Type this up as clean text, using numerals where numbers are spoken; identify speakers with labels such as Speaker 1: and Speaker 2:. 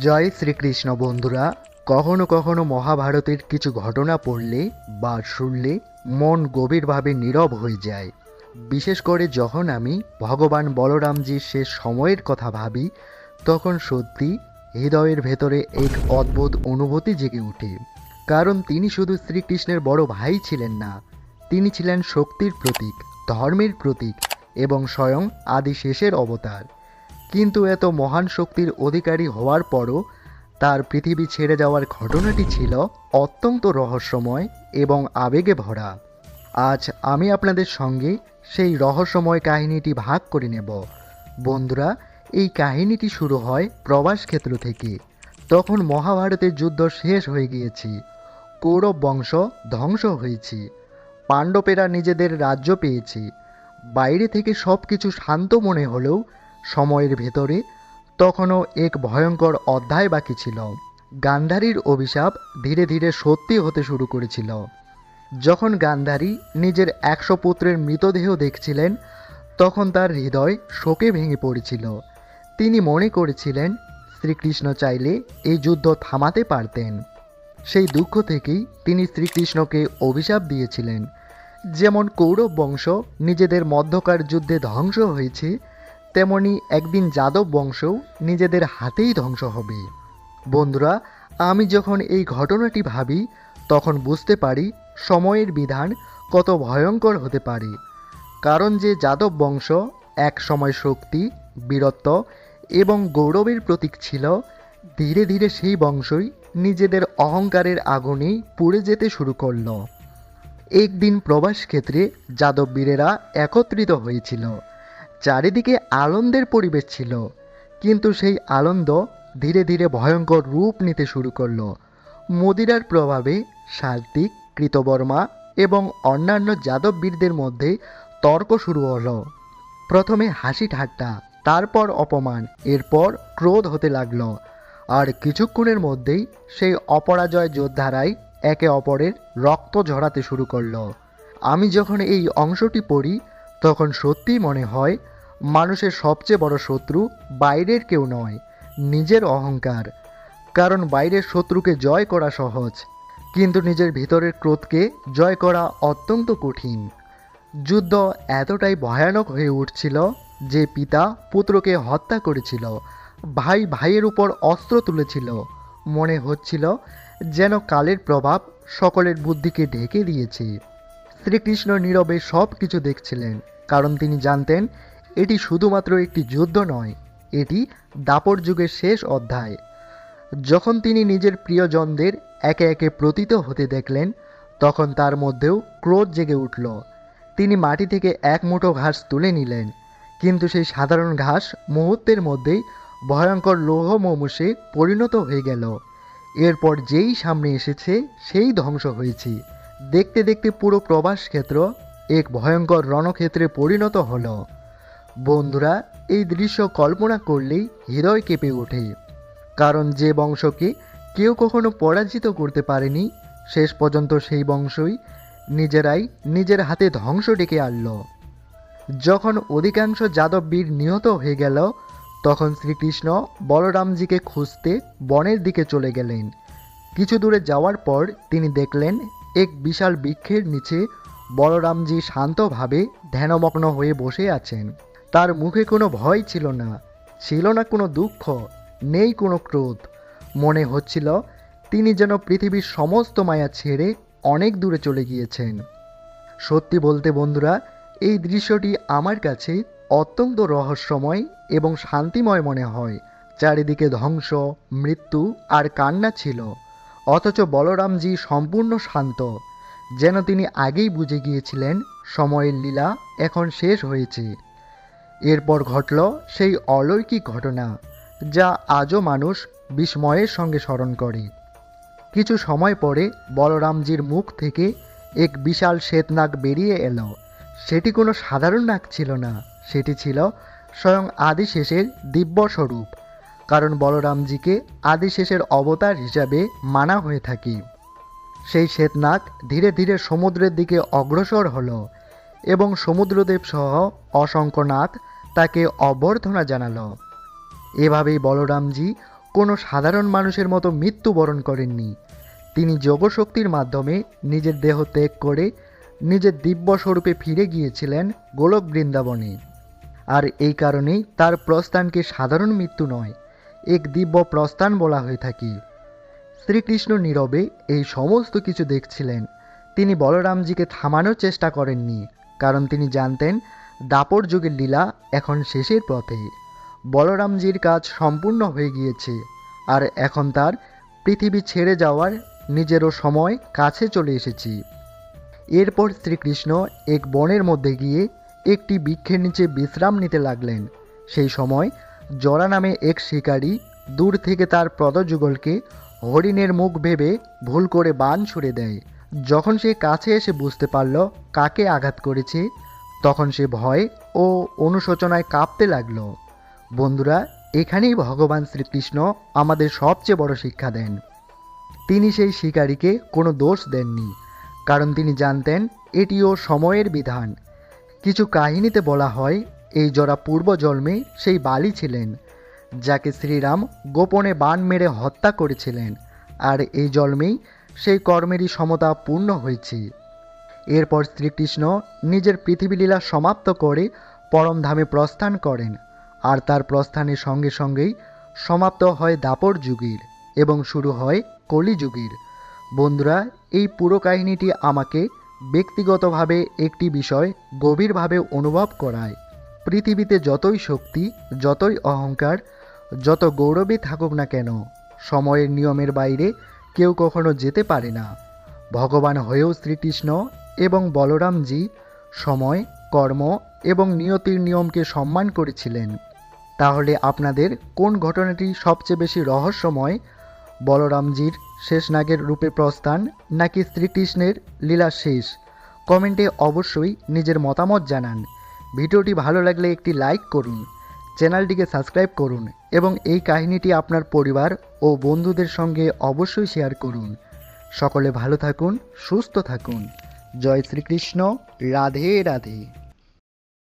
Speaker 1: জয় শ্রীকৃষ্ণ বন্ধুরা। কখনো কখনো মহাভারতের কিছু ঘটনা পড়লে বা শুনলে মন গভীরভাবে নীরব হয়ে যায়। বিশেষ করে যখন আমি ভগবান বলরামজির শেষ সময়ের কথা ভাবি, তখন সত্যি হৃদয়ের ভেতরে এক অদ্ভুত অনুভূতি জেগে ওঠে। কারণ তিনি শুধু শ্রীকৃষ্ণের বড় ভাই ছিলেন না, তিনি ছিলেন শক্তির প্রতীক, ধর্মের প্রতীক এবং স্বয়ং আদি শেষের অবতার। কিন্তু এত মহান শক্তির অধিকারী হওয়ার পরও তার পৃথিবী ছেড়ে যাওয়ার ঘটনাটি ছিল অত্যন্ত রহস্যময় এবং আবেগে ভরা। আজ আমি আপনাদের সঙ্গে সেই রহস্যময় কাহিনীটি ভাগ করে নেব। বন্ধুরা, এই কাহিনীটি শুরু হয় প্রবাস ক্ষেত্র থেকে। তখন মহাভারতের যুদ্ধ শেষ হয়ে গিয়েছে, কৌরব বংশ ধ্বংস হয়েছে, পাণ্ডবেরা নিজেদের রাজ্য পেয়েছে। বাইরে থেকে সব কিছু শান্ত মনে হলেও সময়ের ভেতরে তখনও এক ভয়ঙ্কর অধ্যায় বাকি ছিল। গান্ধারীর অভিশাপ ধীরে ধীরে সত্যি হতে শুরু করেছিল। যখন গান্ধারী নিজের 100 পুত্রের মৃতদেহ দেখছিলেন, তখন তার হৃদয় শোকে ভেঙে পড়েছিল। তিনি মনে করেছিলেন শ্রীকৃষ্ণ চাইলে এই যুদ্ধ থামাতে পারতেন। সেই দুঃখ থেকেই তিনি শ্রীকৃষ্ণকে অভিশাপ দিয়েছিলেন, যেমন কৌরব বংশ নিজেদের মধ্যকার যুদ্ধে ধ্বংস হয়েছে, তেমনি একদিন যাদব বংশও নিজেদের হাতেই ধ্বংস হবে। বন্ধুরা, আমি যখন এই ঘটনাটি ভাবি, তখন বুঝতে পারি সময়ের বিধান কত ভয়ঙ্কর হতে পারে। কারণ যে যাদব বংশ এক সময় শক্তি, বীরত্ব এবং গৌরবের প্রতীক ছিল, ধীরে ধীরে সেই বংশই নিজেদের অহংকারের আগুনেই পুড়ে যেতে শুরু করল। একদিন প্রবাস ক্ষেত্রে যাদব বীরেরা একত্রিত হয়েছিল। চারিদিকে আনন্দের পরিবেশ ছিল, কিন্তু সেই আনন্দ ধীরে ধীরে ভয়ঙ্কর রূপ নিতে শুরু করল। মদিরার প্রভাবে সাত্বিক, কৃতবর্মা এবং অন্যান্য যাদব বীরদের মধ্যে তর্ক শুরু হলো। প্রথমে হাসি ঠাট্টা, তারপর অপমান, এরপর ক্রোধ হতে লাগলো। আর কিছুক্ষণের মধ্যেই সেই অপরাজয় যোদ্ধারাই একে অপরের রক্ত ঝরাতে শুরু করলো। আমি যখন এই অংশটি পড়ি, তখন সত্যিই মনে হয় মানুষের সবচেয়ে বড় শত্রু বাইরের কেউ নয়, নিজের অহংকার। কারণ বাইরের শত্রুকে জয় করা সহজ, কিন্তু নিজের ভিতরের ক্রোধকে জয় করা অত্যন্ত কঠিন। যুদ্ধ এতটাই ভয়ানক হয়ে উঠছিল যে পিতা পুত্রকে হত্যা করেছিল, ভাই ভাইয়ের উপর অস্ত্র তুলেছিল। মনে হচ্ছিল যেন কালের প্রভাব সকলের বুদ্ধিকে ঢেকে দিয়েছে। শ্রীকৃষ্ণ নীরবে সব কিছু দেখছিলেন, কারণ তিনি জানতেন এটি শুধুমাত্র একটি যুদ্ধ নয়, এটি দাপর যুগের শেষ অধ্যায়। যখন তিনি নিজের প্রিয়জনদের একে একে পতিত হতে দেখলেন, তখন তার মধ্যেও ক্রোধ জেগে উঠল। তিনি মাটি থেকে এক মুঠো ঘাস তুলে নিলেন, কিন্তু সেই সাধারণ ঘাস মুহূর্তের মধ্যেই ভয়ঙ্কর লৌহ মমূষে পরিণত হয়ে গেল। এরপর যেই সামনে এসেছে সেই ধ্বংস হয়েছে। দেখতে দেখতে পুরো প্রবাস ক্ষেত্র এক ভয়ঙ্কর রণক্ষেত্রে পরিণত হলো। বন্ধুরা, এই দৃশ্য কল্পনা করলেই হৃদয় কেঁপে ওঠে। কারণ যে বংশকে কেউ কখনো পরাজিত করতে পারেনি, শেষ পর্যন্ত সেই বংশই নিজেরাই নিজের হাতে ধ্বংস ডেকে আনল। যখন অধিকাংশ যাদব বীর নিহত হয়ে গেল, তখন শ্রীকৃষ্ণ বলরামজিকে খুঁজতে বনের দিকে চলে গেলেন। কিছু দূরে যাওয়ার পর তিনি দেখলেন এক বিশাল বৃক্ষের নিচে বলরামজি শান্তভাবে ধ্যানমগ্ন হয়ে বসে আছেন। তার মুখে কোনো ভয় ছিল না, ছিল না কোনো দুঃখ, নেই কোনো ক্রোধ। মনে হচ্ছিল তিনি যেন পৃথিবীর সমস্ত মায়া ছেড়ে অনেক দূরে চলে গিয়েছেন। সত্যি বলতে বন্ধুরা, এই দৃশ্যটি আমার কাছে অত্যন্ত রহস্যময় এবং শান্তিময় মনে হয়। চারিদিকে ধ্বংস, মৃত্যু আর কান্না ছিল, অথচ বলরামজি সম্পূর্ণ শান্ত, যেন তিনি আগেই বুঝে গিয়েছিলেন সময়ের লীলা এখন শেষ হয়েছে। এরপর ঘটল সেই অলৌকিক ঘটনা যা আজও মানুষ বিস্ময়ের সঙ্গে স্মরণ করে। কিছু সময় পরে বলরামজির মুখ থেকে এক বিশাল শ্বেতনাগ বেরিয়ে এলো। সেটি কোনো সাধারণ নাগ ছিল না, সেটি ছিল স্বয়ং আদিশেষের দিব্য স্বরূপ। কারণ বলরামজিকে আদিশেষের অবতার হিসাবে মানা হয়ে থাকে। সেই শ্বেতনাগ ধীরে ধীরে সমুদ্রের দিকে অগ্রসর হলো এবং সমুদ্রদেব সহ অসংখ্য নাগ তাকে অভ্যর্থনা জানালো। এভাবেই বলরামজি কোনো সাধারণ মানুষের মতো মৃত্যুবরণ করেননি। তিনি যোগশক্তির মাধ্যমে নিজের দেহ ত্যাগ করে নিজের দিব্য স্বরূপে ফিরে গিয়েছিলেন গোলক বৃন্দাবনে। আর এই কারণেই তার প্রস্থানকে সাধারণ মৃত্যু নয়, এক দিব্য প্রস্থান বলা হয়ে থাকে। শ্রীকৃষ্ণ নীরবে এই সমস্ত কিছু দেখছিলেন। তিনি বলরামজিকে থামানোর চেষ্টা করেননি, কারণ তিনি জানতেন দাপর যুগের লীলা এখন শেষের পথে। বলরামজির কাজ সম্পূর্ণ হয়ে গিয়েছে, আর এখন তার পৃথিবী ছেড়ে যাওয়ার নিজেরও সময় কাছে চলে এসেছে। এরপর শ্রীকৃষ্ণ এক বনের মধ্যে গিয়ে একটি বৃক্ষের নিচে বিশ্রাম নিতে লাগলেন। সেই সময় জরা নামে এক শিকারী দূর থেকে তার পদযুগলকে হরিণের মুখ ভেবে ভুল করে বান ছুড়ে দেয়। যখন সে কাছে এসে বুঝতে পারল কাকে আঘাত করেছে, তখন সে ভয় ও অনুশোচনায় কাঁপতে লাগলো। বন্ধুরা, এখানেই ভগবান শ্রীকৃষ্ণ আমাদের সবচেয়ে বড় শিক্ষা দেন। তিনি সেই শিকারীকে কোনো দোষ দেননি, কারণ তিনি জানতেন এটিও সময়ের বিধান। কিছু কাহিনীতে বলা হয় এই জরা পূর্বজন্মে সেই বালি ছিলেন, যাকে শ্রীরাম গোপনে বান মেরে হত্যা করেছিলেন, আর এই জন্মেই সেই কর্মেরই সমতা পূর্ণ হয়েছে। এরপর শ্রীকৃষ্ণ নিজের পৃথিবীলীলা সমাপ্ত করে পরমধামে প্রস্থান করেন, আর তার প্রস্থানের সঙ্গে সঙ্গেই সমাপ্ত হয় দাপর যুগের এবং শুরু হয় কলিযুগের। বন্ধুরা, এই পুরো কাহিনীটি আমাকে ব্যক্তিগতভাবে একটি বিষয় গভীরভাবে অনুভব করায়। পৃথিবীতে যতই শক্তি, যতই অহংকার, যত গৌরবই থাকুক না কেন, সময়ের নিয়মের বাইরে কেউ কখনো যেতে পারে না। ভগবান হয়েও শ্রীকৃষ্ণ এবং বলরামজি সময়, কর্ম এবং নিয়তির নিয়মকে সম্মান করেছিলেন। তাহলে আপনাদের কোন ঘটনাটি সবচেয়ে বেশি রহস্যময়, বলরামজির শেষনাগের রূপে প্রস্থান নাকি শ্রীকৃষ্ণের লীলা শেষ? কমেন্টে অবশ্যই নিজের মতামত জানান। ভিডিওটি ভালো লাগলে একটি লাইক করুন, চ্যানেলটিকে সাবস্ক্রাইব করুন এবং এই কাহিনীটি আপনার পরিবার ও বন্ধুদের সঙ্গে অবশ্যই শেয়ার করুন। সকলে ভালো থাকুন, সুস্থ থাকুন। জয় শ্রীকৃষ্ণ। রাধে রাধে।